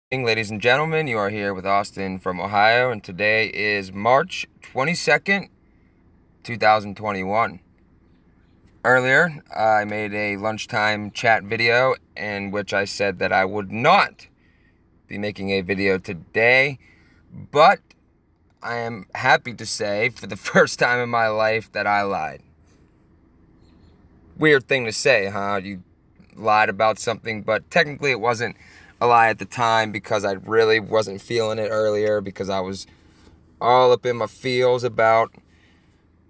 Ladies and gentlemen, you are here with Austin from Ohio, and today is March 22nd, 2021. Earlier, I made a lunchtime chat video in which I said that I would not be making a video today, but I am happy to say for the first time in my life that I lied. Weird thing to say, huh? You lied about something, but technically it wasn't a lie at the time because I really wasn't feeling it earlier because I was all up in my feels about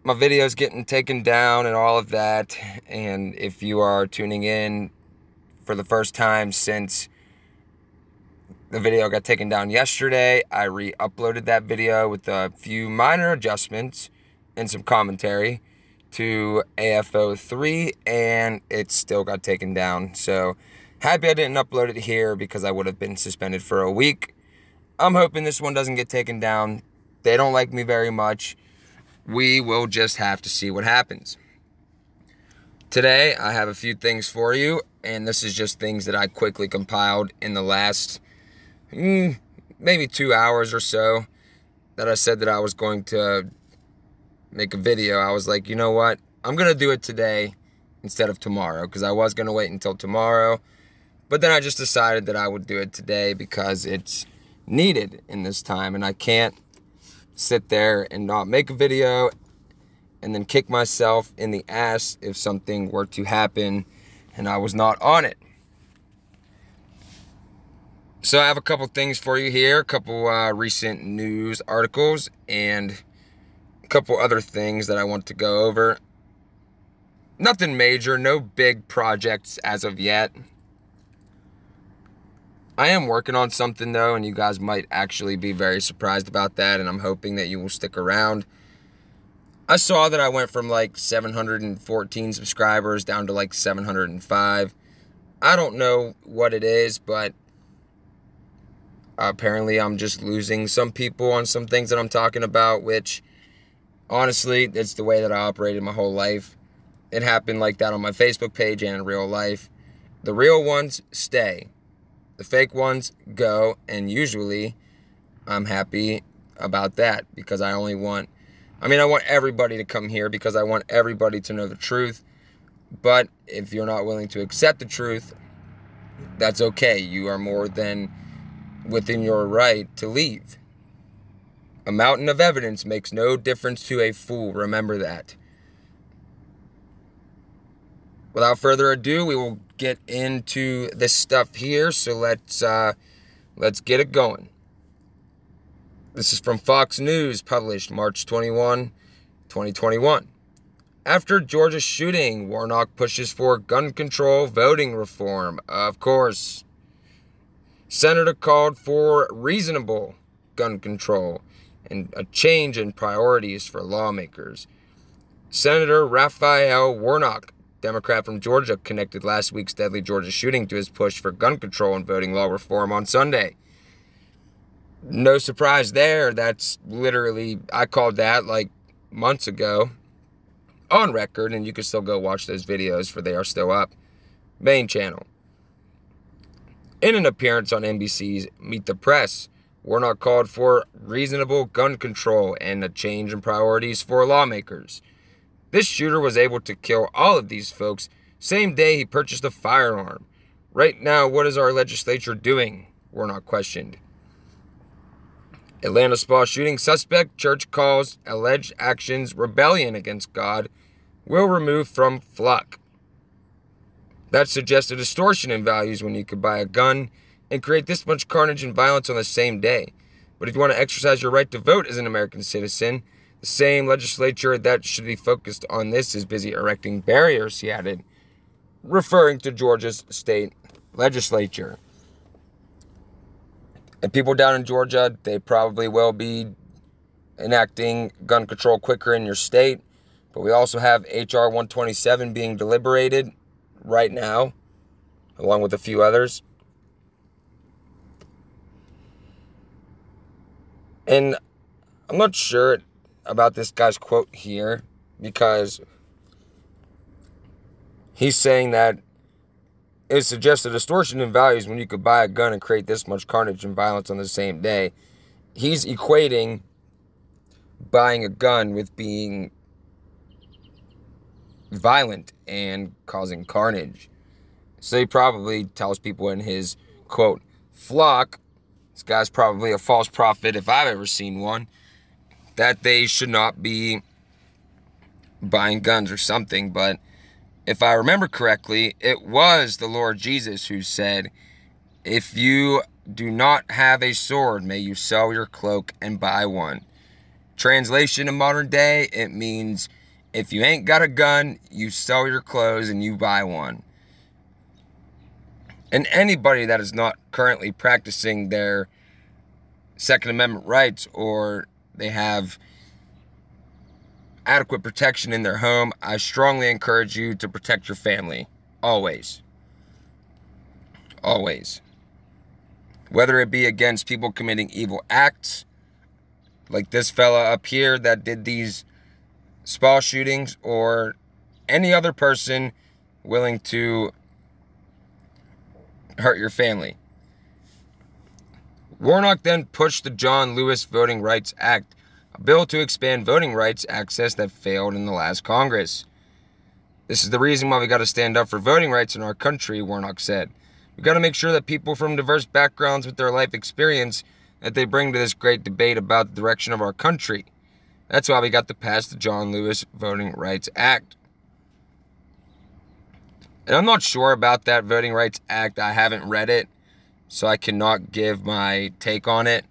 my videos getting taken down and all of that. And if you are tuning in for the first time since the video got taken down yesterday, I re-uploaded that video with a few minor adjustments and some commentary to AFO3, and it still got taken down. So happy I didn't upload it here because I would have been suspended for a week. I'm hoping this one doesn't get taken down. They don't like me very much. We will just have to see what happens. Today, I have a few things for you, and this is just things that I quickly compiled in the last maybe 2 hours or so that I said that I was going to make a video. I was like, you know what? I'm going to do it today instead of tomorrow because I was going to wait until tomorrow. But then I just decided that I would do it today because it's needed in this time. And I can't sit there and not make a video and then kick myself in the ass if something were to happen and I was not on it. So I have a couple things for you here, a couple recent news articles, and a couple other things that I want to go over. Nothing major, no big projects as of yet. I am working on something though, and you guys might actually be very surprised about that, and I'm hoping that you will stick around. I saw that I went from like 714 subscribers down to like 705. I don't know what it is, but apparently I'm just losing some people on some things that I'm talking about, which honestly, it's the way that I operated my whole life. It happened like that on my Facebook page and in real life. The real ones stay. The fake ones go, and usually I'm happy about that because I want everybody to come here because I want everybody to know the truth. But if you're not willing to accept the truth, that's okay. You are more than within your right to leave. A mountain of evidence makes no difference to a fool. Remember that. Without further ado, we will get into this stuff here. So let's get it going. This is from Fox News, published March 21, 2021. After Georgia shooting, Warnock pushes for gun control voting reform. Of course. Senator called for reasonable gun control and a change in priorities for lawmakers. Senator Raphael Warnock, Democrat from Georgia, connected last week's deadly Georgia shooting to his push for gun control and voting law reform on Sunday. No surprise there. That's literally, I called that like months ago on record, and you can still go watch those videos for they are still up. Main channel. In an appearance on NBC's Meet the Press, Warnock called for reasonable gun control and a change in priorities for lawmakers. This shooter was able to kill all of these folks same day he purchased a firearm. Right now, what is our legislature doing? Warnock questioned. Atlanta spa shooting suspect, church calls alleged actions rebellion against God, will remove from flock. That suggests a distortion in values when you could buy a gun and create this much carnage and violence on the same day. But if you want to exercise your right to vote as an American citizen, the same legislature that should be focused on this is busy erecting barriers, he added, referring to Georgia's state legislature. And people down in Georgia, they probably will be enacting gun control quicker in your state. But we also have H.R. 127 being deliberated right now, along with a few others. And I'm not sure about this guy's quote here because he's saying that It suggests a distortion in values when you could buy a gun and create this much carnage and violence on the same day. He's equating buying a gun with being violent and causing carnage. So he probably tells people in his, quote, flock, this guy's probably a false prophet if I've ever seen one, that they should not be buying guns or something. But if I remember correctly, it was the Lord Jesus who said, if you do not have a sword, may you sell your cloak and buy one. Translation in modern day, it means if you ain't got a gun, you sell your clothes and you buy one. And anybody that is not currently practicing their Second Amendment rights, or they have adequate protection in their home, I strongly encourage you to protect your family. Always. Always. Whether it be against people committing evil acts, like this fella up here that did these spa shootings, or any other person willing to hurt your family. Warnock then pushed the John Lewis Voting Rights Act, a bill to expand voting rights access that failed in the last Congress. This is the reason why we got to stand up for voting rights in our country, Warnock said. We got to make sure that people from diverse backgrounds with their life experience that they bring to this great debate about the direction of our country. That's why we got to pass the John Lewis Voting Rights Act. And I'm not sure about that Voting Rights Act. I haven't read it, so I cannot give my take on it.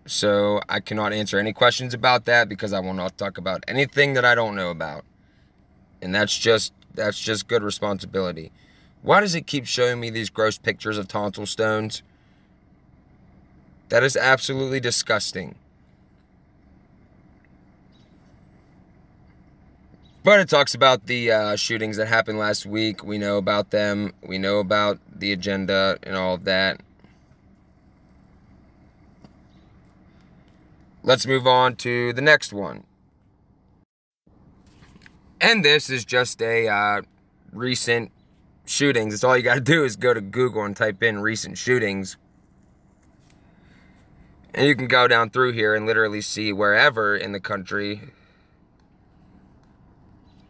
So I cannot answer any questions about that because I will not talk about anything that I don't know about. And that's just good responsibility. Why does it keep showing me these gross pictures of tonsil stones? That is absolutely disgusting. But it talks about the shootings that happened last week. We know about them. We know about the agenda and all of that. Let's move on to the next one. And this is just a recent shootings. It's all you got to do is go to Google and type in recent shootings. And you can go down through here and literally see wherever in the country.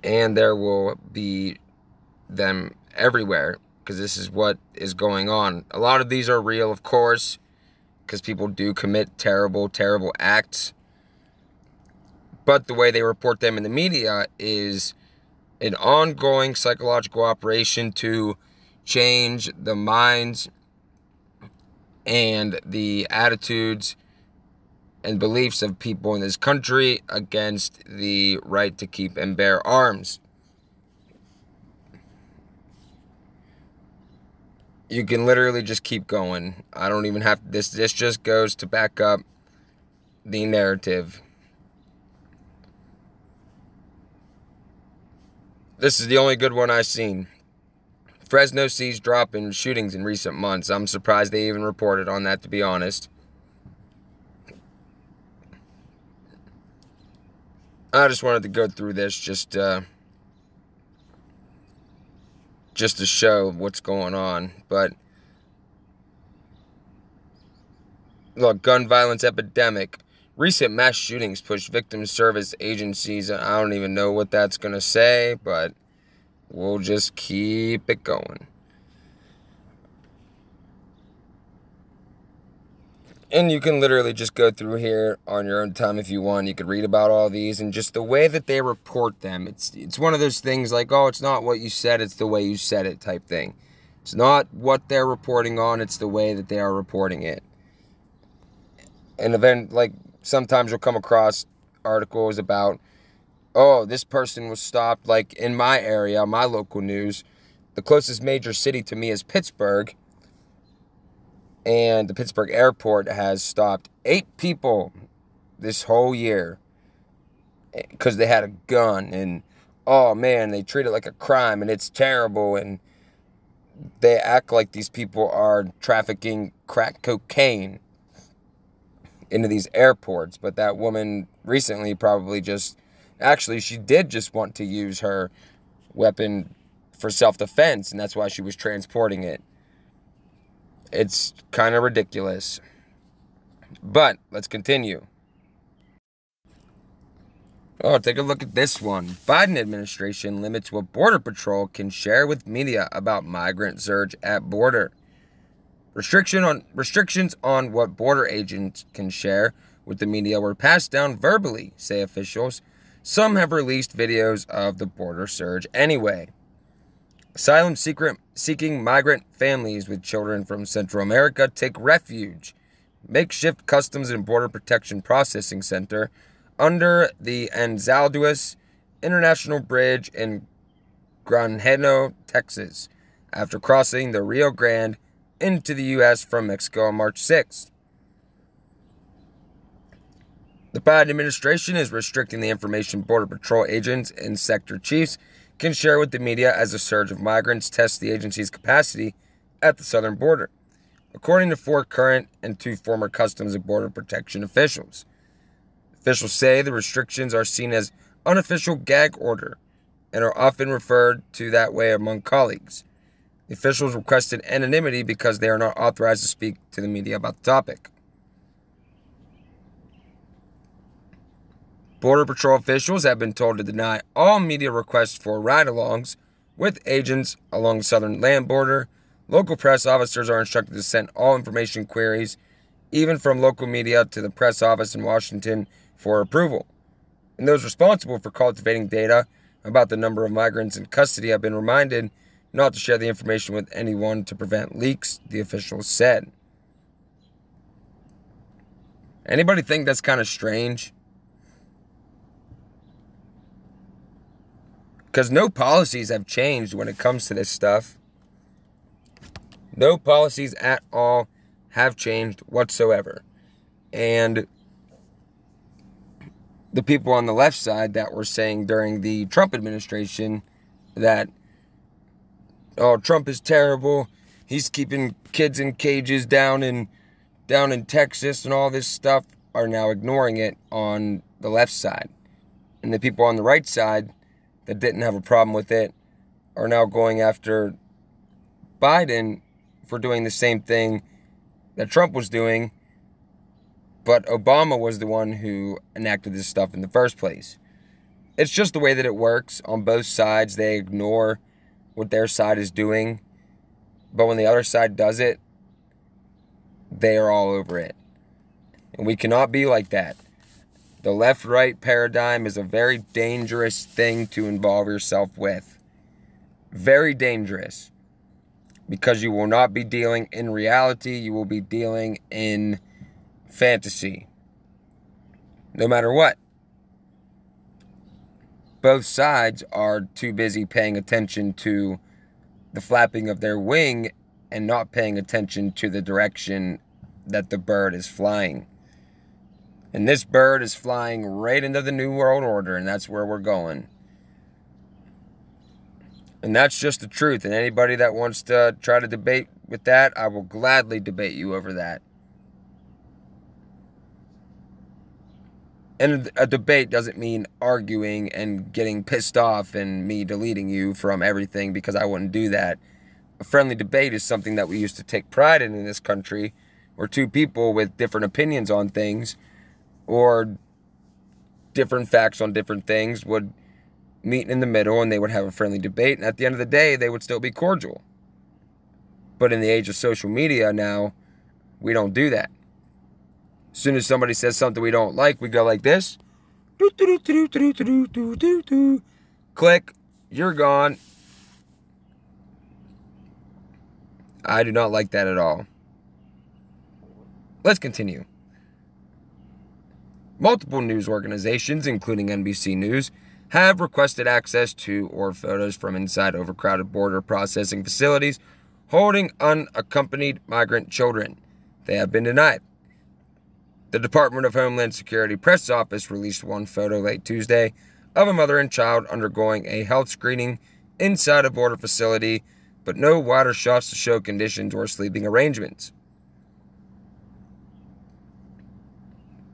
And there will be them everywhere, because this is what is going on. A lot of these are real, of course, because people do commit terrible, terrible acts. But the way they report them in the media is an ongoing psychological operation to change the minds and the attitudes and beliefs of people in this country against the right to keep and bear arms. You can literally just keep going. I don't even have this just goes to back up the narrative. This is the only good one I've seen. Fresno sees drop in shootings in recent months. I'm surprised they even reported on that, to be honest. I just wanted to go through this just to show what's going on. But look, gun violence epidemic. Recent mass shootings push victim service agencies. I don't even know what that's going to say, but we'll just keep it going. And you can literally just go through here on your own time if you want. You could read about all these and just the way that they report them. It's one of those things like, oh, it's not what you said, it's the way you said it type thing. It's not what they're reporting on, it's the way that they are reporting it. And then, like, sometimes you'll come across articles about, oh, this person was stopped, like in my area, my local news. The closest major city to me is Pittsburgh. And the Pittsburgh airport has stopped 8 people this whole year because they had a gun. And, oh, man, they treat it like a crime, and it's terrible. And they act like these people are trafficking crack cocaine into these airports. But that woman recently probably just... Actually, she did just want to use her weapon for self-defense, and that's why she was transporting it. It's kind of ridiculous. But let's continue. Oh, take a look at this one. Biden administration limits what Border Patrol can share with media about migrant surge at border. Restrictions on what border agents can share with the media were passed down verbally, say officials. Some have released videos of the border surge anyway. Asylum-seeking migrant families with children from Central America take refuge. Makeshift Customs and Border Protection Processing Center under the Anzalduas International Bridge in Granjeno, Texas, after crossing the Rio Grande into the U.S. from Mexico on March 6th. The Biden administration is restricting the information Border Patrol agents and sector chiefs can share with the media as a surge of migrants tests the agency's capacity at the southern border, according to 4 current and 2 former Customs and Border Protection officials. Officials say the restrictions are seen as unofficial gag order and are often referred to that way among colleagues. The officials requested anonymity because they are not authorized to speak to the media about the topic. Border Patrol officials have been told to deny all media requests for ride-alongs with agents along the southern land border. Local press officers are instructed to send all information queries, even from local media, to the press office in Washington for approval. And those responsible for cultivating data about the number of migrants in custody have been reminded not to share the information with anyone to prevent leaks, the officials said. Anybody think that's kind of strange? Because no policies have changed when it comes to this stuff. No policies at all have changed whatsoever. And the people on the left side that were saying during the Trump administration that, oh, Trump is terrible, he's keeping kids in cages down in Texas and all this stuff, are now ignoring it on the left side. And the people on the right side that didn't have a problem with it are now going after Biden for doing the same thing that Trump was doing, but Obama was the one who enacted this stuff in the first place. It's just the way that it works on both sides. They ignore what their side is doing, but when the other side does it, they are all over it. And we cannot be like that. The left-right paradigm is a very dangerous thing to involve yourself with. Very dangerous. Because you will not be dealing in reality, you will be dealing in fantasy. No matter what. Both sides are too busy paying attention to the flapping of their wing and not paying attention to the direction that the bird is flying. And this bird is flying right into the New World Order, and that's where we're going. And that's just the truth. And anybody that wants to try to debate with that, I will gladly debate you over that. And a debate doesn't mean arguing and getting pissed off and me deleting you from everything, because I wouldn't do that. A friendly debate is something that we used to take pride in this country, where 2 people with different opinions on things or different facts on different things would meet in the middle and they would have a friendly debate. And at the end of the day, they would still be cordial. But in the age of social media now, we don't do that. As soon as somebody says something we don't like, we go like this. Click. You're gone. I do not like that at all. Let's continue. Multiple news organizations, including NBC News, have requested access to or photos from inside overcrowded border processing facilities holding unaccompanied migrant children. They have been denied. The Department of Homeland Security press office released one photo late Tuesday of a mother and child undergoing a health screening inside a border facility, but no wider shots to show conditions or sleeping arrangements.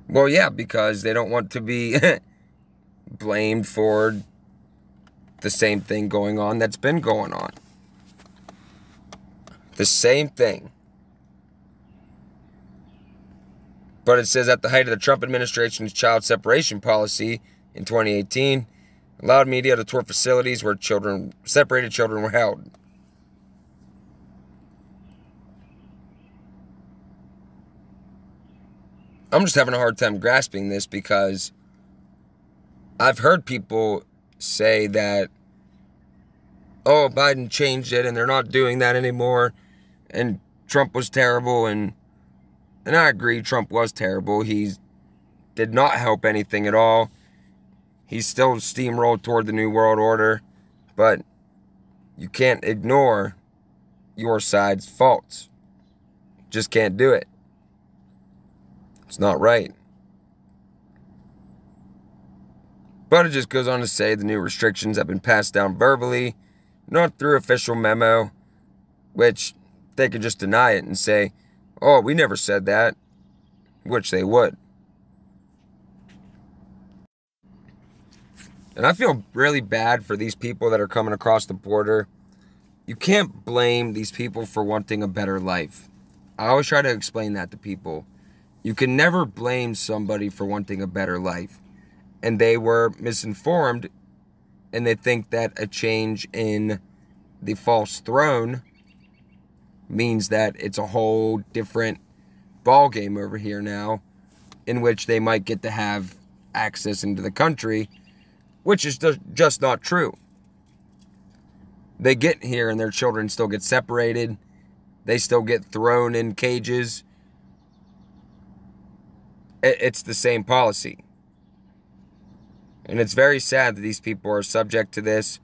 Well, yeah, because they don't want to be blamed for the same thing going on that's been going on. The same thing. But it says at the height of the Trump administration's child separation policy in 2018, allowed media to tour facilities where separated children were held. I'm just having a hard time grasping this because I've heard people say that, oh, Biden changed it and they're not doing that anymore, and Trump was terrible, and I agree, Trump was terrible. He did not help anything at all. He's still steamrolled toward the New World Order, but you can't ignore your side's faults. Just can't do it. It's not right. But it just goes on to say the new restrictions have been passed down verbally, not through official memo, which they could just deny it and say, oh, we never said that, which they would. And I feel really bad for these people that are coming across the border. You can't blame these people for wanting a better life. I always try to explain that to people. You can never blame somebody for wanting a better life. And they were misinformed, and they think that a change in the false throne means that it's a whole different ball game over here now, in which they might get to have access into the country, which is just not true. They get here and their children still get separated. They still get thrown in cages. It's the same policy. And it's very sad that these people are subject to this,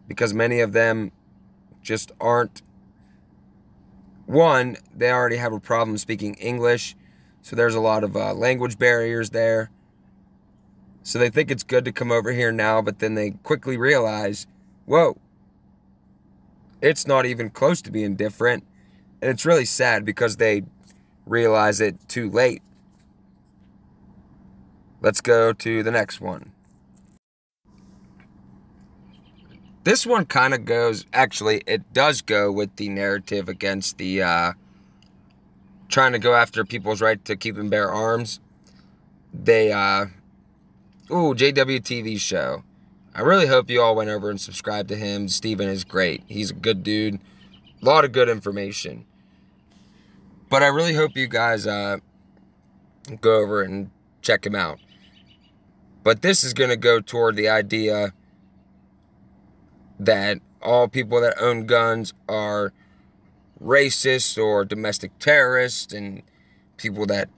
because many of them just aren't. One, they already have a problem speaking English, so there's a lot of language barriers there. So they think it's good to come over here now, but then they quickly realize, whoa, it's not even close to being different. And it's really sad because they realize it too late. Let's go to the next one. This one kind of goes, actually, it does go with the narrative against the trying to go after people's right to keep and bear arms. They, JW TV show. I really hope you all went over and subscribed to him. Steven is great. He's a good dude. A lot of good information. But I really hope you guys go over and check him out. But this is going to go toward the idea that all people that own guns are racist or domestic terrorists, and people that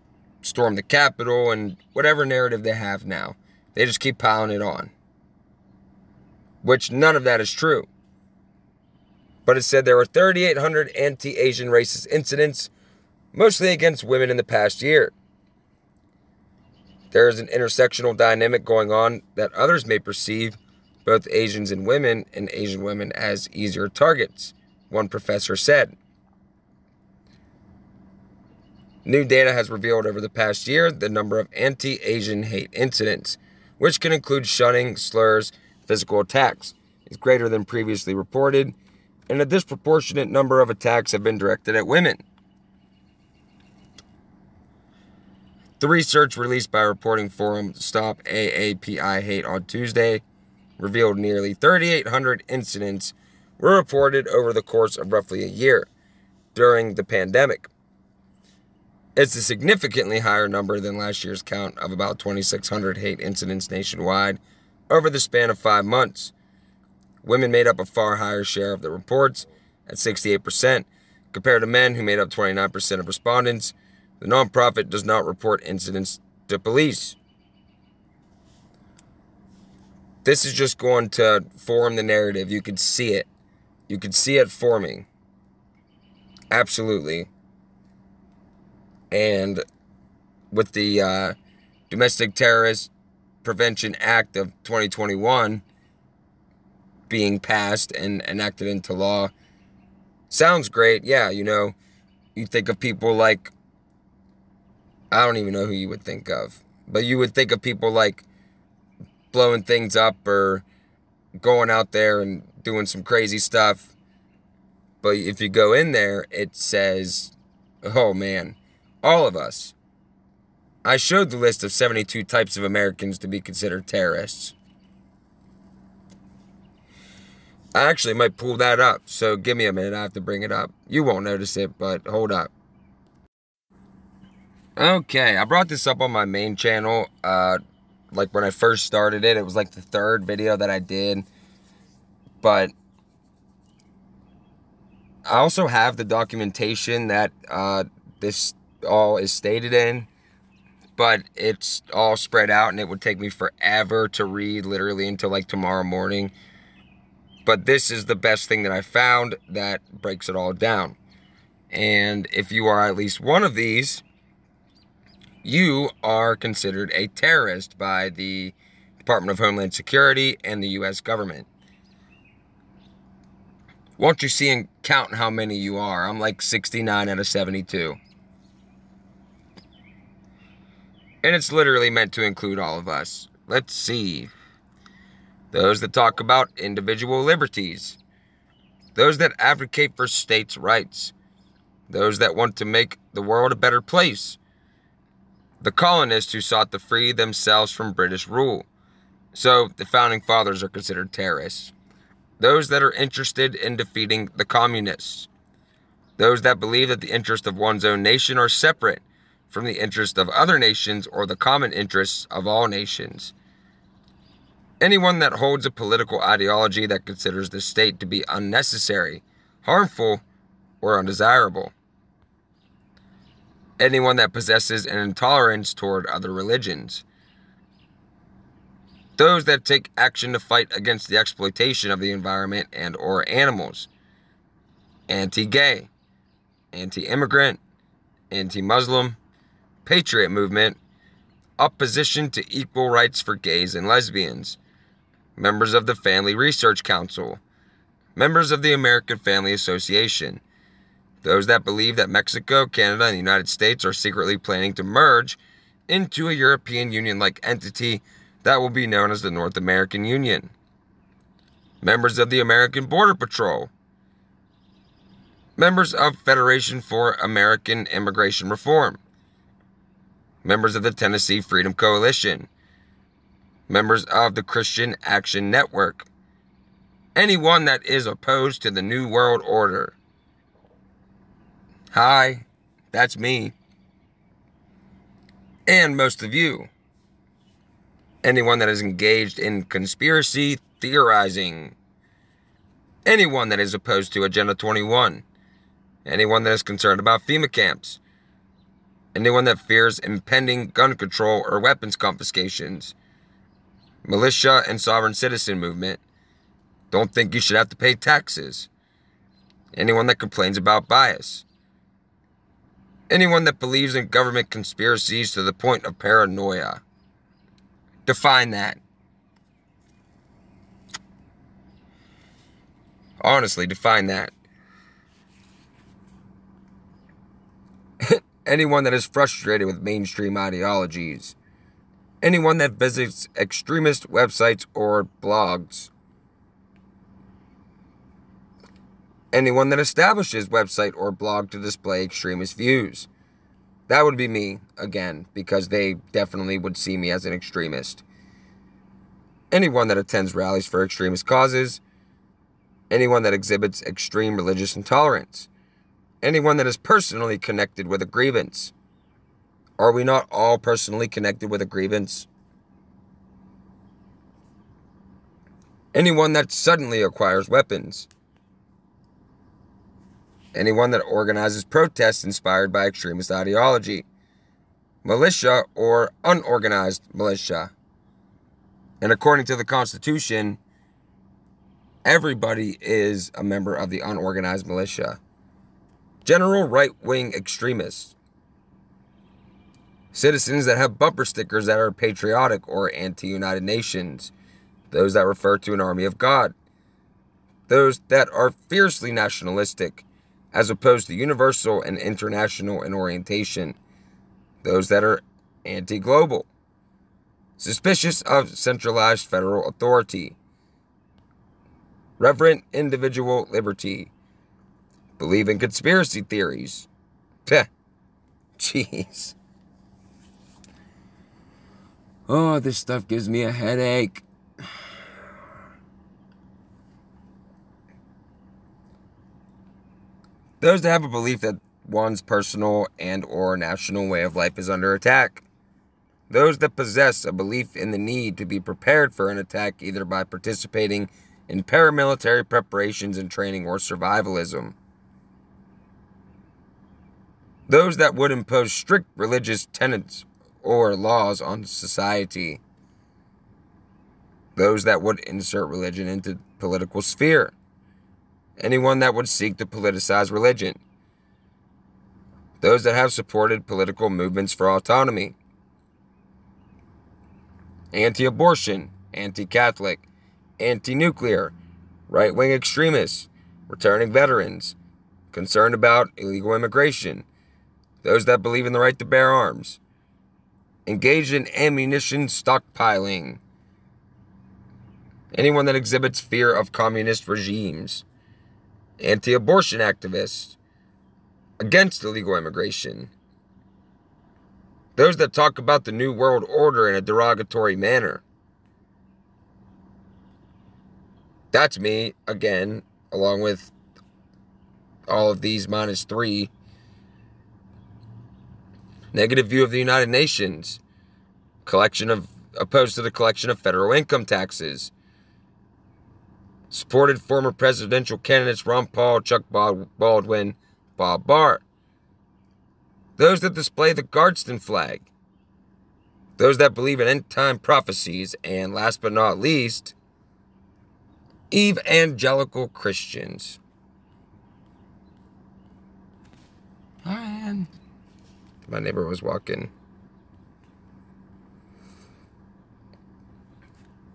storm the Capitol, and whatever narrative they have now. They just keep piling it on. Which none of that is true. But it said there were 3,800 anti-Asian racist incidents, mostly against women in the past year. There is an intersectional dynamic going on that others may perceive both Asians and Asian women as easier targets, one professor said. New data has revealed over the past year the number of anti-Asian hate incidents, which can include shunning, slurs, physical attacks, is greater than previously reported, and a disproportionate number of attacks have been directed at women. The research released by reporting forum Stop AAPI Hate on Tuesday revealed nearly 3,800 incidents were reported over the course of roughly a year during the pandemic. It's a significantly higher number than last year's count of about 2,600 hate incidents nationwide over the span of 5 months. Women made up a far higher share of the reports, at 68%, compared to men who made up 29% of respondents. The nonprofit does not report incidents to police. This is just going to form the narrative. You could see it. You could see it forming. Absolutely. And with the Domestic Terrorist Prevention Act of 2021 being passed and enacted into law, sounds great. Yeah, you think of people like, I don't even know who you would think of, but you would think of people like blowing things up or going out there and doing some crazy stuff. But if you go in there, it says, oh man, all of us. I showed the list of 72 types of Americans to be considered terrorists. I actually might pull that up, so give me a minute, I have to bring it up. You won't notice it, but hold up. Okay, I brought this up on my main channel, like when I first started it. It was like the third video that I did, but I also have the documentation that this all is stated in, but it's all spread out and it would take me forever to read, literally until like tomorrow morning. But this is the best thing that I found that breaks it all down. And if you are at least one of these, you are considered a terrorist by the Department of Homeland Security and the U.S. government. Won't you see and count how many you are? I'm like 69 out of 72. And it's literally meant to include all of us. Let's see. Those that talk about individual liberties. Those that advocate for states' rights. Those that want to make the world a better place. The colonists who sought to free themselves from British rule. So the founding fathers are considered terrorists. Those that are interested in defeating the communists. Those that believe that the interests of one's own nation are separate from the interests of other nations or the common interests of all nations. Anyone that holds a political ideology that considers the state to be unnecessary, harmful, or undesirable. Anyone that possesses an intolerance toward other religions. Those that take action to fight against the exploitation of the environment and or animals. Anti-gay, anti-immigrant, anti-Muslim, patriot movement, opposition to equal rights for gays and lesbians, members of the Family Research Council, members of the American Family Association, those that believe that Mexico, Canada, and the United States are secretly planning to merge into a European Union-like entity that will be known as the North American Union, members of the American Border Patrol, members of Federation for American Immigration Reform, members of the Tennessee Freedom Coalition, members of the Christian Action Network, anyone that is opposed to the New World Order. Hi, that's me. And most of you. Anyone that is engaged in conspiracy theorizing. Anyone that is opposed to Agenda 21. Anyone that is concerned about FEMA camps. Anyone that fears impending gun control or weapons confiscations. Militia and sovereign citizen movement. Don't think you should have to pay taxes. Anyone that complains about bias. Anyone that believes in government conspiracies to the point of paranoia. Define that. Honestly, define that. Anyone that is frustrated with mainstream ideologies. Anyone that visits extremist websites or blogs. Anyone that establishes website or blog to display extremist views. That would be me, again, because they definitely would see me as an extremist. Anyone that attends rallies for extremist causes. Anyone that exhibits extreme religious intolerance. Anyone that is personally connected with a grievance. Are we not all personally connected with a grievance? Anyone that suddenly acquires weapons. Anyone that organizes protests inspired by extremist ideology. Militia or unorganized militia. And according to the Constitution, everybody is a member of the unorganized militia. General right-wing extremists. Citizens that have bumper stickers that are patriotic or anti-United Nations. Those that refer to an army of God. Those that are fiercely nationalistic, as opposed to universal and international in orientation. Those that are anti-global. Suspicious of centralized federal authority. reverent individual liberty, believe in conspiracy theories. Peh. Jeez. Oh, this stuff gives me a headache. Those that have a belief that one's personal and or national way of life is under attack. Those that possess a belief in the need to be prepared for an attack either by participating in paramilitary preparations and training or survivalism. Those that would impose strict religious tenets or laws on society. Those that would insert religion into the political sphere. Anyone that would seek to politicize religion. Those that have supported political movements for autonomy. Anti-abortion, anti-Catholic, anti-nuclear, right-wing extremists, returning veterans, concerned about illegal immigration, those that believe in the right to bear arms, engaged in ammunition stockpiling, anyone that exhibits fear of communist regimes, anti-abortion activists, against illegal immigration, those that talk about the New World Order in a derogatory manner. That's me, again, along with all of these minus 3. Negative view of the United Nations. Opposed to the collection of federal income taxes. Supported former presidential candidates Ron Paul, Chuck Baldwin, Bob Barr. Those that display the Gadsden flag. Those that believe in end-time prophecies. And last but not least, evangelical Christians. Hi, my neighbor was walking.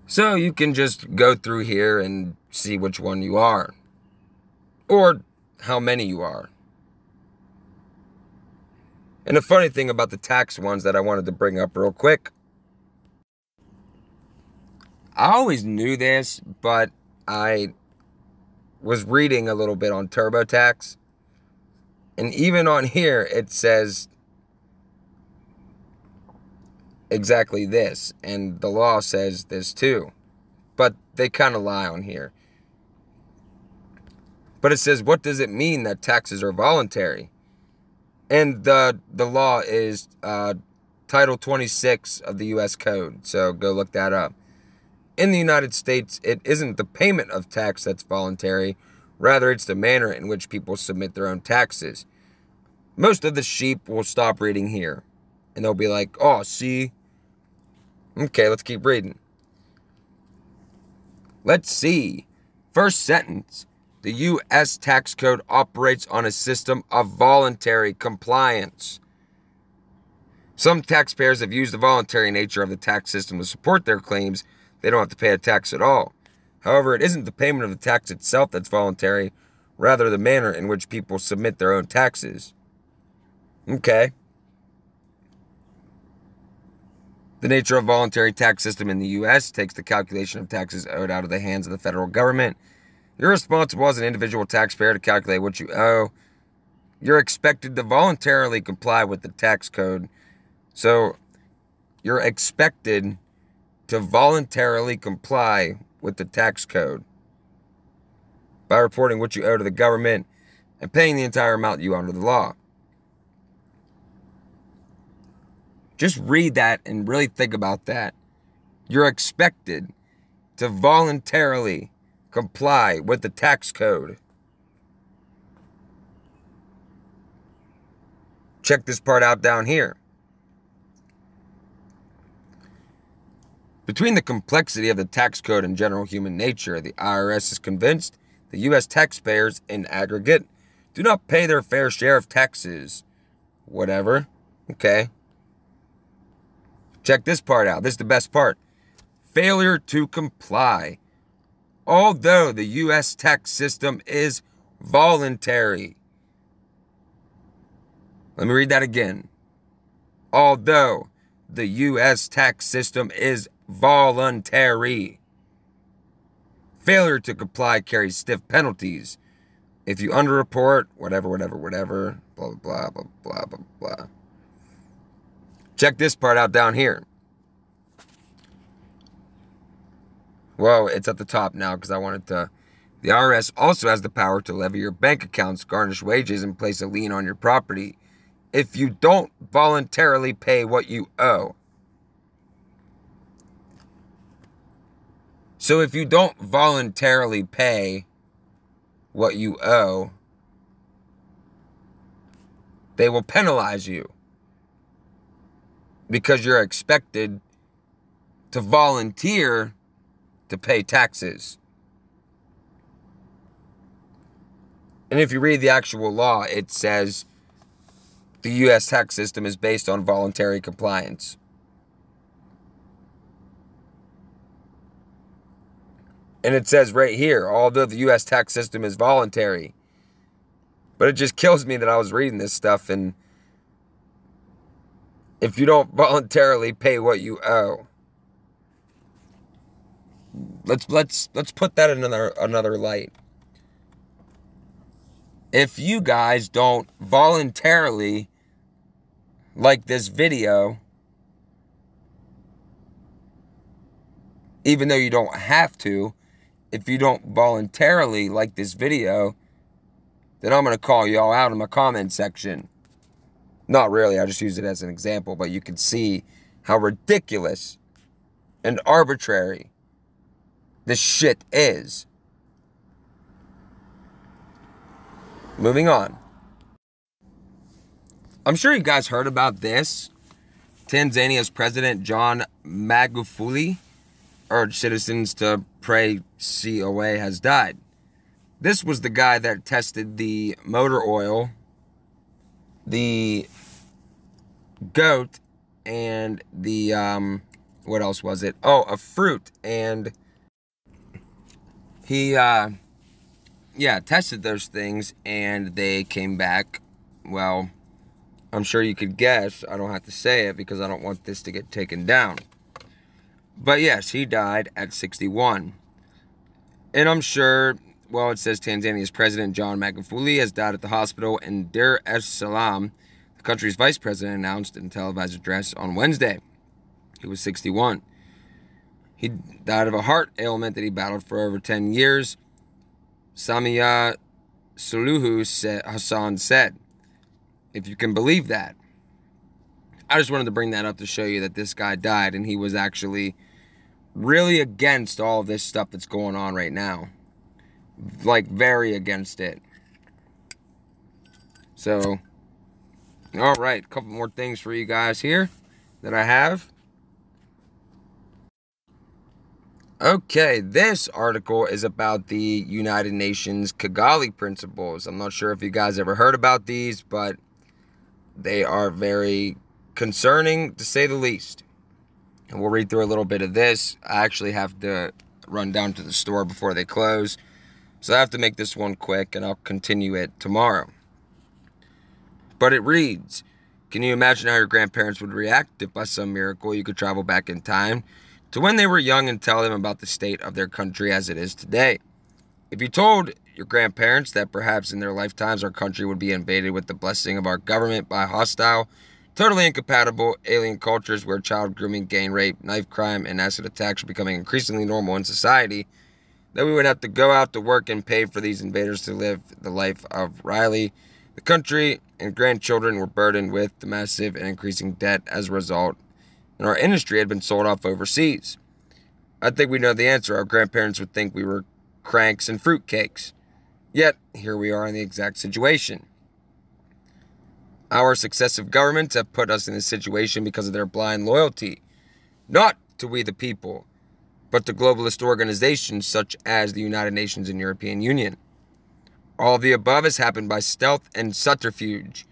So you can just go through here and see which one you are. Or how many you are. And the funny thing about the tax ones that I wanted to bring up real quick. I always knew this, but I was reading a little bit on TurboTax. And even on here, it says exactly this. And the law says this too. But they kind of lie on here. But it says, what does it mean that taxes are voluntary? And the law is Title 26 of the U.S. Code. So go look that up. In the United States, it isn't the payment of tax that's voluntary. Rather, it's the manner in which people submit their own taxes. Most of the sheep will stop reading here. And they'll be like, oh, see? Okay, let's keep reading. Let's see. First sentence. The U.S. tax code operates on a system of voluntary compliance. Some taxpayers have used the voluntary nature of the tax system to support their claims. They don't have to pay a tax at all. However, it isn't the payment of the tax itself that's voluntary, rather the manner in which people submit their own taxes. Okay. The nature of voluntary tax system in the U.S. takes the calculation of taxes owed out of the hands of the federal government. You're responsible as an individual taxpayer to calculate what you owe. You're expected to voluntarily comply with the tax code. So, you're expected to voluntarily comply with the tax code by reporting what you owe to the government and paying the entire amount you owe under the law. Just read that and really think about that. You're expected to voluntarily comply with the tax code. Check this part out down here. Between the complexity of the tax code and general human nature, the IRS is convinced the U.S. taxpayers in aggregate do not pay their fair share of taxes. Whatever. Okay. Check this part out. This is the best part. Failure to comply. Although the U.S. tax system is voluntary. Let me read that again. Although the U.S. tax system is voluntary. Failure to comply carries stiff penalties. If you underreport, whatever, blah, blah, blah, blah, blah, blah, blah. Check this part out down here. Well, it's at the top now because I wanted to. The IRS also has the power to levy your bank accounts, garnish wages, and place a lien on your property if you don't voluntarily pay what you owe. So if you don't voluntarily pay what you owe, they will penalize you because you're expected to volunteer to pay taxes. And if you read the actual law, it says the U.S. tax system is based on voluntary compliance. And it says right here, although the U.S. tax system is voluntary. But it just kills me that I was reading this stuff, and if you don't voluntarily pay what you owe, let's put that in another light. If you guys don't voluntarily like this video, even though you don't have to, if you don't voluntarily like this video, then I'm going to call y'all out in my comment section. Not really, I just use it as an example, but you can see how ridiculous and arbitrary this shit is. Moving on. I'm sure you guys heard about this. Tanzania's President John Magufuli urged citizens to pray COA has died. This was the guy that tested the motor oil, the goat, and the, what else was it? Oh, a fruit. And he, tested those things, and they came back. Well, I'm sure you could guess. I don't have to say it because I don't want this to get taken down. But yes, he died at 61. And I'm sure, well, it says Tanzania's President John Magufuli has died at the hospital in Dar es Salaam. The country's vice president announced in a televised address on Wednesday. He was 61. He died of a heart ailment that he battled for over 10 years. Samia Suluhu Hassan said, if you can believe that. I just wanted to bring that up to show you that this guy died, and he was actually really against all of this stuff that's going on right now. Like, very against it. So, alright, a couple more things for you guys here that I have. Okay, this article is about the United Nations Kigali Principles. I'm not sure if you guys ever heard about these, but they are very concerning, to say the least. And we'll read through a little bit of this. I actually have to run down to the store before they close, so I have to make this one quick, and I'll continue it tomorrow. But it reads, can you imagine how your grandparents would react if by some miracle you could travel back in time to when they were young and tell them about the state of their country as it is today? If you told your grandparents that perhaps in their lifetimes our country would be invaded with the blessing of our government by hostile, totally incompatible alien cultures where child grooming, gang rape, knife crime, and acid attacks are becoming increasingly normal in society, that we would have to go out to work and pay for these invaders to live the life of Riley, the country and grandchildren were burdened with the massive and increasing debt as a result, and our industry had been sold off overseas. I think we know the answer. Our grandparents would think we were cranks and fruitcakes. Yet, here we are in the exact situation. Our successive governments have put us in this situation because of their blind loyalty, not to we the people, but to globalist organizations such as the United Nations and European Union. All of the above has happened by stealth and subterfuge,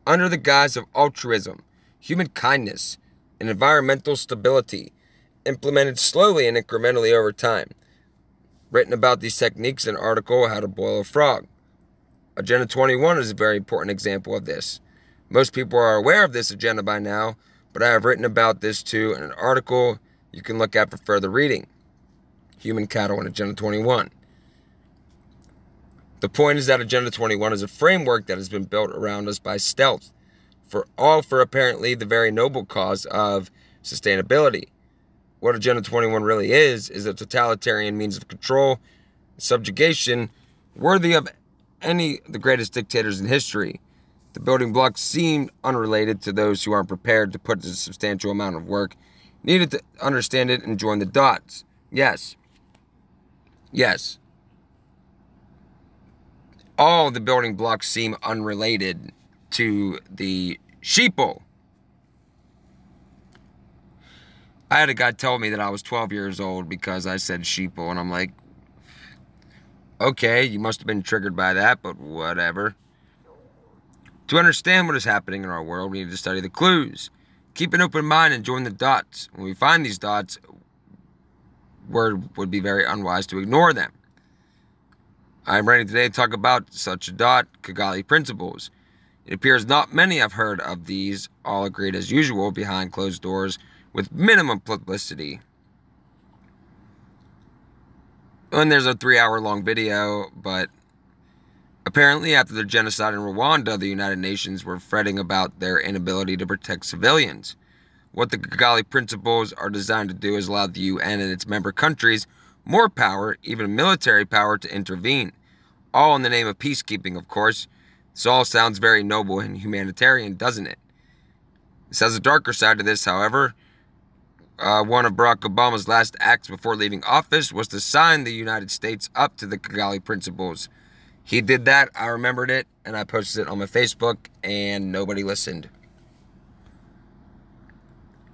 under the guise of altruism, human kindness, and environmental stability, implemented slowly and incrementally over time. Written about these techniques in an article, How to Boil a Frog. Agenda 21 is a very important example of this. Most people are aware of this agenda by now, but I have written about this too in an article you can look at for further reading. human cattle, and Agenda 21. The point is that Agenda 21 is a framework that has been built around us by stealth, for apparently the very noble cause of sustainability. What Agenda 21 really is a totalitarian means of control, subjugation, worthy of the greatest dictators in history. The building blocks seem unrelated to those who aren't prepared to put the substantial amount of work needed to understand it and join the dots. Yes. All the building blocks seem unrelated to the sheeple. I had a guy tell me that I was 12 years old because I said sheeple, and I'm like, okay, you must have been triggered by that, but whatever. To understand what is happening in our world, we need to study the clues. Keep an open mind and join the dots. When we find these dots, would be very unwise to ignore them. I am ready today to talk about such a dot, Kigali Principles. It appears not many have heard of these, all agreed as usual behind closed doors with minimum publicity. And there's a 3-hour-long video, but apparently after the genocide in Rwanda, the United Nations were fretting about their inability to protect civilians. What the Kigali Principles are designed to do is allow the UN and its member countries more power, even military power, to intervene. All in the name of peacekeeping, of course. This all sounds very noble and humanitarian, doesn't it? This has a darker side to this, however. One of Barack Obama's last acts before leaving office was to sign the United States up to the Kigali Principles. He did that, I remembered it, and I posted it on my Facebook, and nobody listened.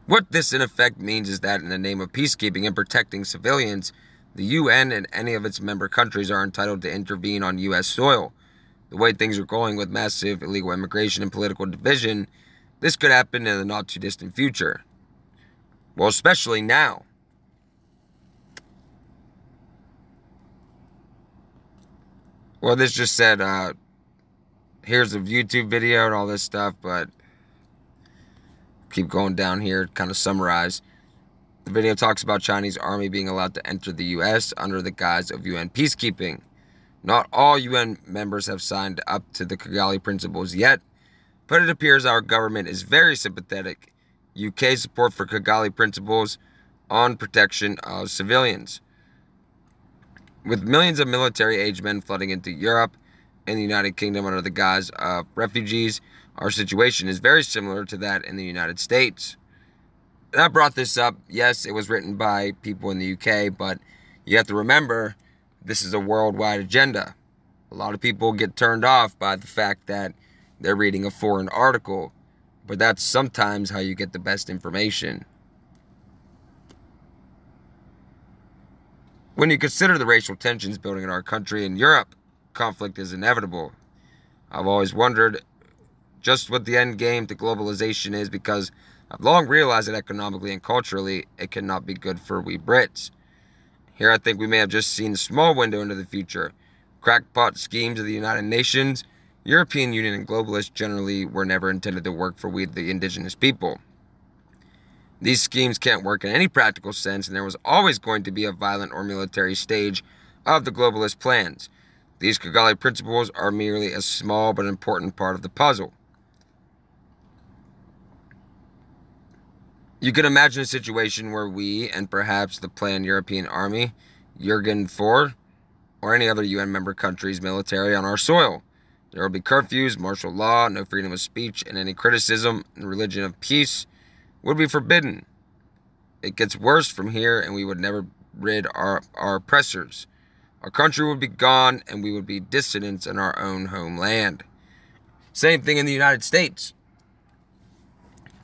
What this in effect means is that in the name of peacekeeping and protecting civilians, the UN and any of its member countries are entitled to intervene on U.S. soil. The way things are going with massive illegal immigration and political division, this could happen in the not-too-distant future. Well, especially now. Well, this just said, here's a YouTube video and all this stuff, but keep going down here, kind of summarize. The video talks about Chinese army being allowed to enter the U.S. under the guise of UN peacekeeping. Not all UN members have signed up to the Kigali Principles yet, but it appears our government is very sympathetic. UK support for Kigali Principles on protection of civilians. With millions of military-aged men flooding into Europe and the United Kingdom under the guise of refugees, our situation is very similar to that in the United States. And I brought this up. Yes, it was written by people in the UK, but you have to remember, this is a worldwide agenda. A lot of people get turned off by the fact that they're reading a foreign article, but that's sometimes how you get the best information. When you consider the racial tensions building in our country and Europe, conflict is inevitable. I've always wondered just what the end game to globalization is, because I've long realized that economically and culturally it cannot be good for we Brits. Here I think we may have just seen a small window into the future. Crackpot schemes of the United Nations, European Union, and globalists generally were never intended to work for we the indigenous people. These schemes can't work in any practical sense, and there was always going to be a violent or military stage of the globalist plans. These Kigali Principles are merely a small but important part of the puzzle. You can imagine a situation where we, and perhaps the planned European army, Jurgen IV, or any other UN member country's military on our soil. There will be curfews, martial law, no freedom of speech, and any criticism in the religion of peace would be forbidden. It gets worse from here, and we would never rid our oppressors. Our country would be gone, and we would be dissidents in our own homeland. Same thing in the United States.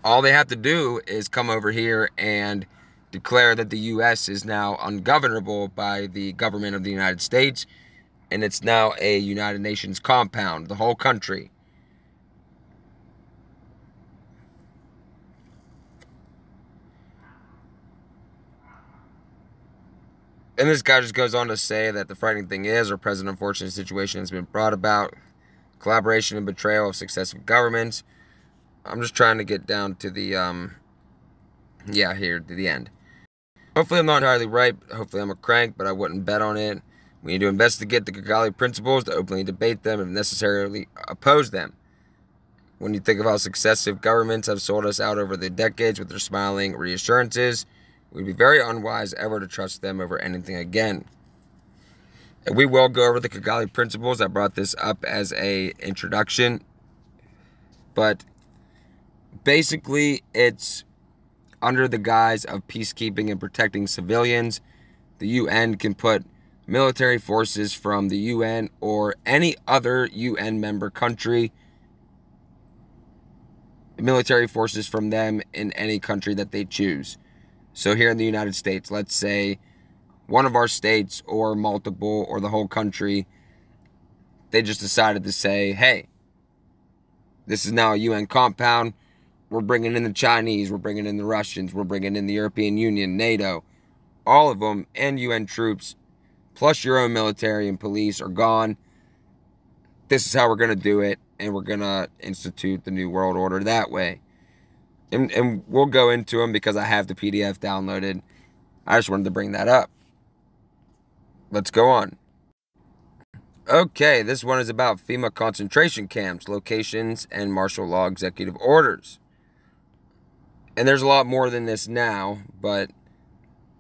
All they have to do is come over here and declare that the U.S. is now ungovernable by the government of the United States, and it's now a United Nations compound, the whole country. And this guy just goes on to say that the frightening thing is our present unfortunate situation has been brought about collaboration and betrayal of successive governments. I'm just trying to get down to the, here, to the end. Hopefully I'm not entirely right. Hopefully I'm a crank, but I wouldn't bet on it. We need to investigate the Kigali Principles, to openly debate them, and necessarily oppose them. When you think of how successive governments have sold us out over the decades with their smiling reassurances, it would be very unwise ever to trust them over anything again. And we will go over the Kigali Principles. I brought this up as an introduction, but basically it's under the guise of peacekeeping and protecting civilians. The UN can put military forces from the UN or any other UN member country, military forces from them in any country that they choose. So here in the United States, let's say one of our states or multiple or the whole country, they just decided to say, hey, this is now a UN compound. We're bringing in the Chinese, we're bringing in the Russians, we're bringing in the European Union, NATO, all of them, and UN troops, plus your own military and police are gone. This is how we're going to do it, and we're going to institute the New World Order that way. And we'll go into them because I have the PDF downloaded. I just wanted to bring that up. Let's go on. Okay, this one is about FEMA concentration camps, locations, and martial law executive orders. And there's a lot more than this now, but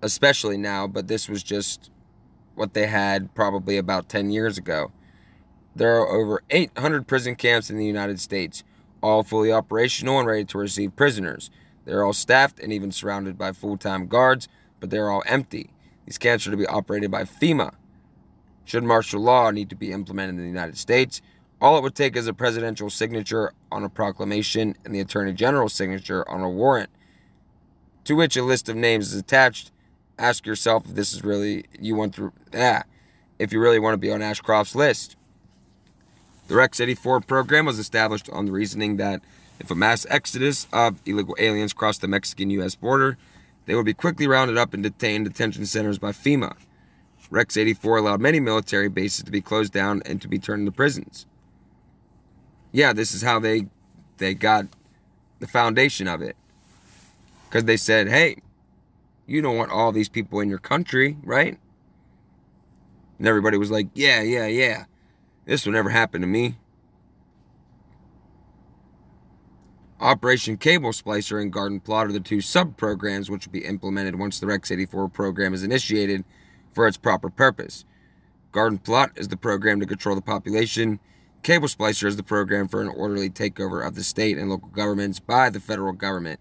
especially now, but this was just what they had probably about 10 years ago. There are over 800 prison camps in the United States, all fully operational and ready to receive prisoners. They're all staffed and even surrounded by full-time guards, but they're all empty. These camps are to be operated by FEMA. Should martial law need to be implemented in the United States, all it would take is a presidential signature on a proclamation and the Attorney General's signature on a warrant, to which a list of names is attached. Ask yourself if this is really if you really want to be on Ashcroft's list. The Rex 84 program was established on the reasoning that if a mass exodus of illegal aliens crossed the Mexican-U.S. border, they would be quickly rounded up and detained in detention centers by FEMA. Rex 84 allowed many military bases to be closed down and to be turned into prisons. Yeah, this is how they got the foundation of it. Because they said, hey, you don't want all these people in your country, right? And everybody was like, yeah. This will never happen to me. Operation Cable Splicer and Garden Plot are the two sub-programs which will be implemented once the Rex 84 program is initiated for its proper purpose. Garden Plot is the program to control the population. Cable Splicer is the program for an orderly takeover of the state and local governments by the federal government.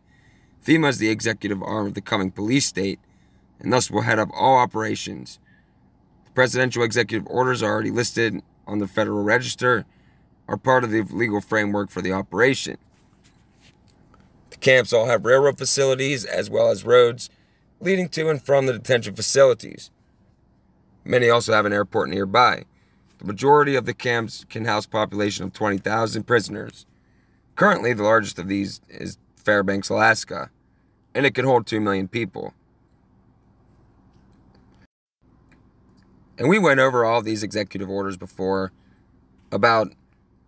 FEMA is the executive arm of the coming police state, and thus will head up all operations. The presidential executive orders are already listed on the Federal Register, are part of the legal framework for the operation. The camps all have railroad facilities as well as roads leading to and from the detention facilities. Many also have an airport nearby. The majority of the camps can house a population of 20,000 prisoners. Currently, the largest of these is Fairbanks, Alaska, and it can hold 2 million people. And we went over all these executive orders before about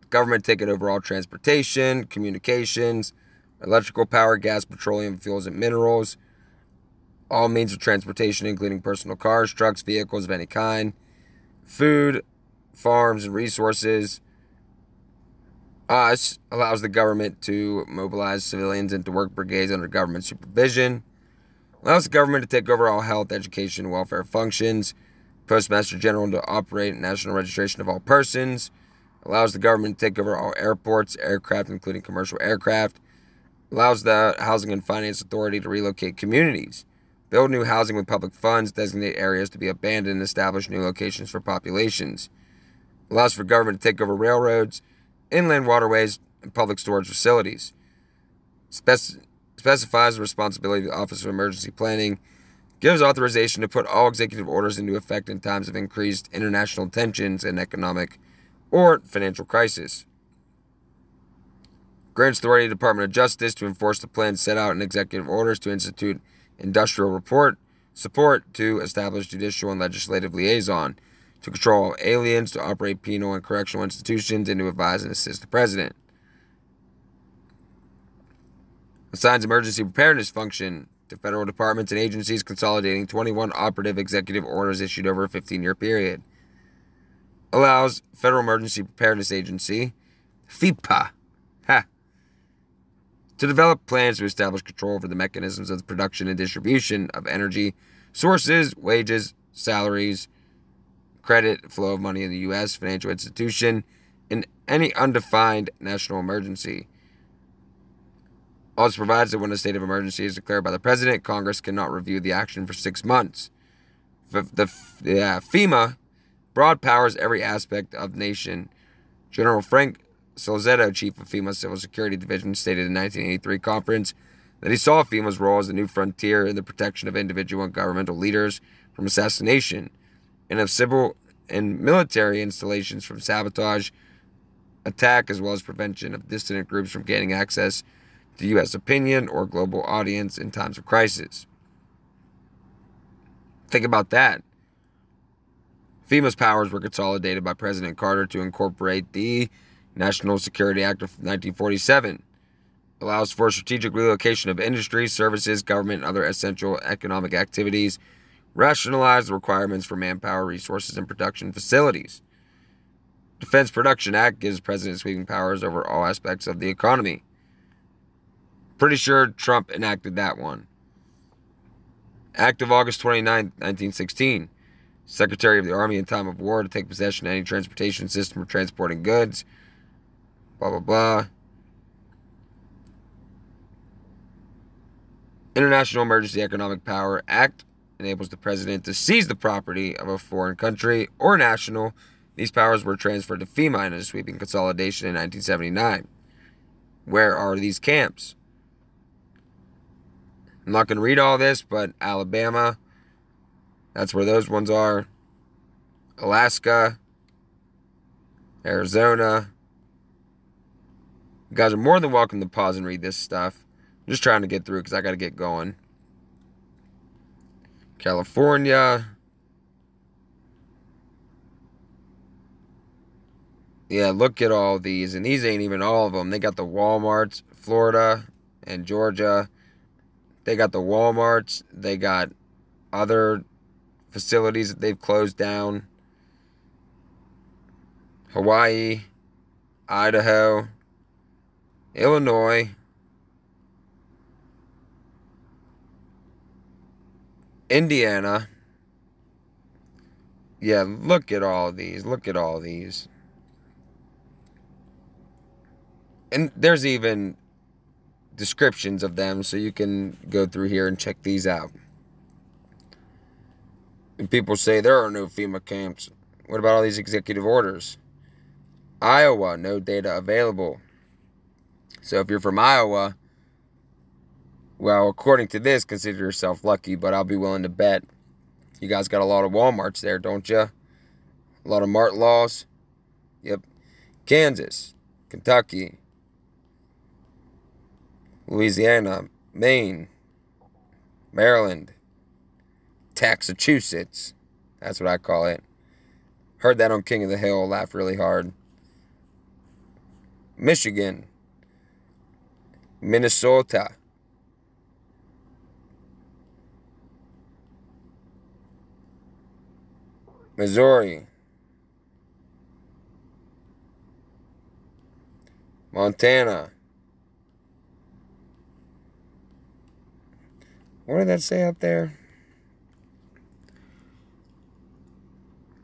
government taking over all transportation, communications, electrical power, gas, petroleum, fuels, and minerals, all means of transportation, including personal cars, trucks, vehicles of any kind, food, farms, and resources. Allows the government to mobilize civilians into work brigades under government supervision. Allows the government to take over all health, education, and welfare functions. Postmaster General to operate national registration of all persons. Allows the government to take over all airports, aircraft, including commercial aircraft. Allows the Housing and Finance Authority to relocate communities. Build new housing with public funds, designate areas to be abandoned, and establish new locations for populations. Allows for government to take over railroads, inland waterways, and public storage facilities. Specifies the responsibility of the Office of Emergency Planning. Gives authorization to put all executive orders into effect in times of increased international tensions and economic or financial crisis. Grants authority to the Department of Justice to enforce the plans set out in executive orders to institute industrial support to establish judicial and legislative liaison, to control aliens, to operate penal and correctional institutions, and to advise and assist the president. Assigns emergency preparedness function to federal departments and agencies, consolidating 21 operative executive orders issued over a 15-year period. Allows Federal Emergency Preparedness Agency, FEMA, to develop plans to establish control over the mechanisms of the production and distribution of energy sources, wages, salaries, credit, flow of money in the U.S. financial institution, in any undefined national emergency. Also provides that when a state of emergency is declared by the President, Congress cannot review the action for 6 months. FEMA broad powers every aspect of the nation. General Frank Salzetto, chief of FEMA Civil Security Division, stated in the 1983 conference that he saw FEMA's role as the new frontier in the protection of individual and governmental leaders from assassination and of civil and military installations from sabotage, attack, as well as prevention of dissident groups from gaining access to U.S. opinion or global audience in times of crisis. Think about that. FEMA's powers were consolidated by President Carter to incorporate the National Security Act of 1947. Allows for strategic relocation of industry, services, government, and other essential economic activities. Rationalize the requirements for manpower, resources, and production facilities. Defense Production Act gives the President sweeping powers over all aspects of the economy. Pretty sure Trump enacted that one. Act of August 29, 1916. Secretary of the Army in time of war to take possession of any transportation system for transporting goods. Blah, blah, blah. International Emergency Economic Power Act enables the President to seize the property of a foreign country or national. These powers were transferred to FEMA in a sweeping consolidation in 1979. Where are these camps? I'm not going to read all this, but Alabama, that's where those ones are. Alaska, Arizona. You guys are more than welcome to pause and read this stuff. I'm just trying to get through because I got to get going. California. Yeah, look at all these. And these ain't even all of them. They got the Walmarts, Florida and Georgia. They got the Walmarts. They got other facilities that they've closed down. Hawaii, Idaho, Illinois, Indiana. Yeah, look at all these. Look at all these. And there's even descriptions of them, so you can go through here and check these out. And people say there are no FEMA camps. What about all these executive orders? Iowa, no data available. So if you're from Iowa, well, according to this, consider yourself lucky, but I'll be willing to bet you guys got a lot of Walmarts there, don't you? A lot of Mart laws. Yep. Kansas, Kentucky, Louisiana, Maine, Maryland, Massachusetts. That's what I call it. Heard that on King of the Hill. Laughed really hard. Michigan, Minnesota, Missouri, Montana. What did that say up there?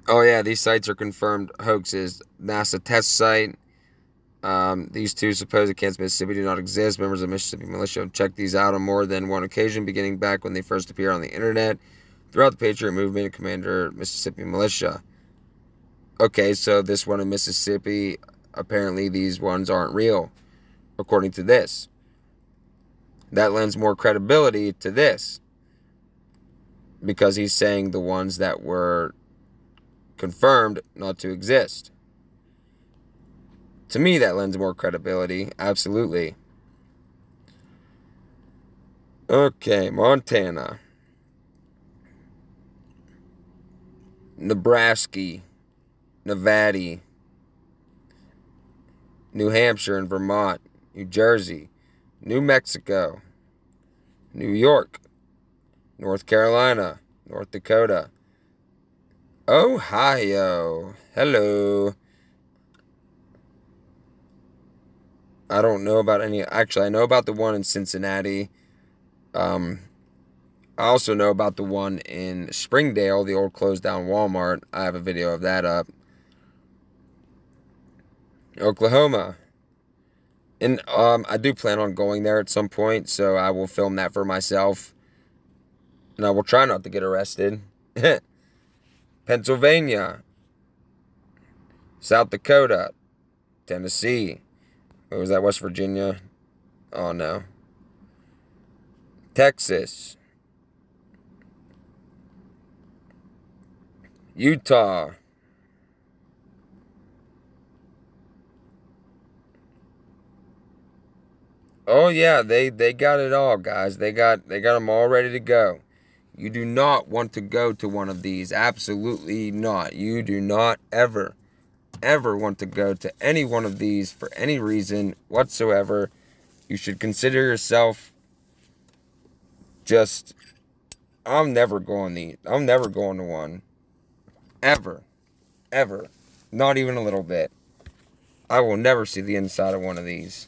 Oh yeah, these sites are confirmed hoaxes. NASA test site. These two supposed camps in Mississippi do not exist. Members of Mississippi militia have checked these out on more than one occasion, beginning back when they first appeared on the internet. Throughout the Patriot Movement, Commander Mississippi Militia. Okay, so this one in Mississippi, apparently these ones aren't real, according to this. That lends more credibility to this, because he's saying the ones that were confirmed not to exist. To me, that lends more credibility. Absolutely. Okay, Montana. Nebraska. Nevada. New Hampshire and Vermont. New Jersey. New Mexico. New York. North Carolina, North Dakota, Ohio. Hello. I don't know about any. Actually, I know about the one in Cincinnati. I also know about the one in Springdale, the old closed down Walmart. I have a video of that up. Oklahoma. And I do plan on going there at some point, so I will film that for myself. And I will try not to get arrested. Pennsylvania. South Dakota. Tennessee. What was that, West Virginia? Oh, no. Texas. Utah. Oh yeah, they got it all, guys. They got them all ready to go. You do not want to go to one of these. Absolutely not. You do not ever want to go to any one of these for any reason whatsoever. You should consider yourself just, I'm never going to one. Ever. Not even a little bit. I will never see the inside of one of these.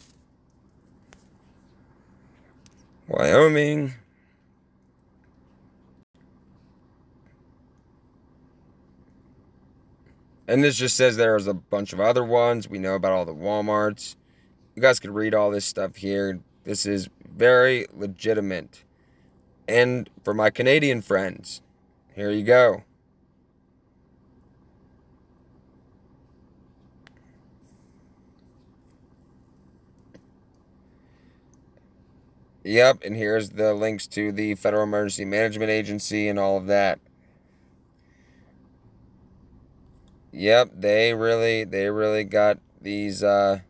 Wyoming. And this just says there's a bunch of other ones. We know about all the Walmarts. You guys could read all this stuff here. This is very legitimate. And for my Canadian friends, here you go. Yep, and here's the links to the Federal Emergency Management Agency and all of that. Yep, they really got these, they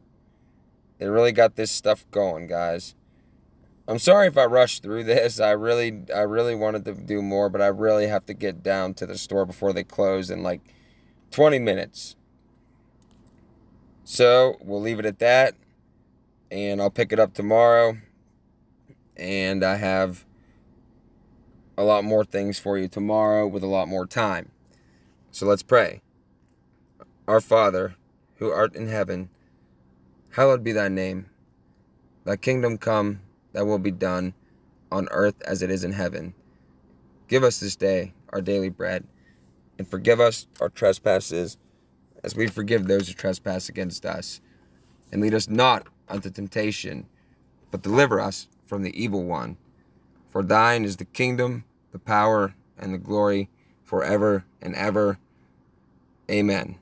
really got this stuff going, guys. I'm sorry if I rushed through this. I really wanted to do more, but I really have to get down to the store before they close in like 20 minutes. So, we'll leave it at that, and I'll pick it up tomorrow. And I have a lot more things for you tomorrow with a lot more time. So let's pray. Our Father, who art in heaven, hallowed be thy name. Thy kingdom come, thy will be done, on earth as it is in heaven. Give us this day our daily bread, and forgive us our trespasses, as we forgive those who trespass against us. And lead us not unto temptation, but deliver us from the evil one. For thine is the kingdom, the power, and the glory, forever and ever. Amen.